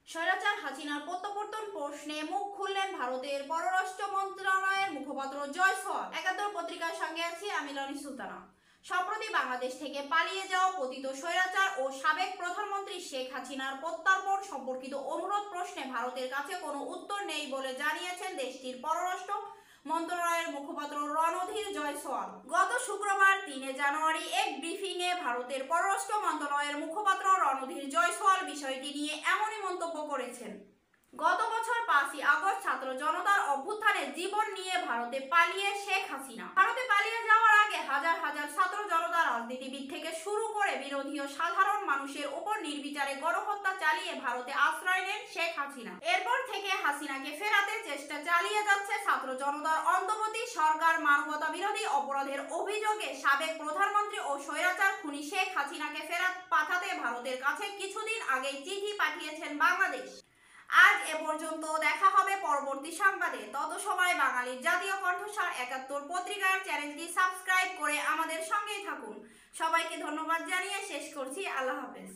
স্বৈরাচার হাসিনার প্রত্যাবর্তন প্রশ্নে মুখ খুললেন ভারতের পররাষ্ট্র মন্ত্রণালয়ের মুখপাত্র জয়সওয়াল। একাত্তর পত্রিকার সঙ্গে আছি আমি লনি সুলতানা। সম্প্রতি বাংলাদেশ থেকে পালিয়ে যাওয়া পতিত স্বৈরাচার ও সাবেক প্রধানমন্ত্রী শেখ হাসিনার প্রত্যার্পণ সম্পর্কিত অনুরোধ প্রশ্নে ভারতের কাছে কোনো উত্তর নেই বলে জানিয়েছেন দেশটির পররাষ্ট্র মন্ত্রণালয়ের মুখপাত্র রণধীর জয়সওয়াল। গত শুক্রবার ৩ জানুয়ারি এক ব্রিফিংয়ে ভারতের পররাষ্ট্র মন্ত্রণালয়ের মুখপাত্র রণধীর জয়সওয়াল বিষয়টি নিয়ে এমনই মন্তব্য করেছেন। গত বছর ৫ই আগস্ট ছাত্র জনতার অভ্যুত্থানে জীবন নিয়ে ভারতে পালিয়ে শেখ হাসিনা। ভারতে পালিয়ে যাওয়ার আগে হাজার হাজার ছাত্র জনতা, রাজনীতিবিদ থেকে শুরু করে বিরোধী ও সাধারণ মানুষের উপর নির্বিচারে গণহত্যা চালিয়ে ভারতে আশ্রয় নেন শেখ হাসিনা। এরপর থেকে হাসিনাকে ফেরাতে চেষ্টা চালিয়ে যাচ্ছে ছাত্র জনতার অন্তর্বর্তী সরকার। মানবতা বিরোধী অপরাধের অভিযোগে সাবেক প্রধানমন্ত্রী ও স্বৈরাচার খুনি শেখ হাসিনাকে ফেরত পাঠাতে ভারতের কাছে কিছুদিন আগেই চিঠি পাঠিয়েছেন বাংলাদেশ। আজ এ পর্যন্ত, দেখা হবে পরবর্তী সংবাদে। তত সময় বাঙালির জাতীয় কণ্ঠস্বর ৭১ পত্রিকার চ্যানেলটি সাবস্ক্রাইব করে আমাদের সঙ্গেই থাকুন। সবাইকে ধন্যবাদ জানিয়ে শেষ করছি। আল্লাহ হাফেজ।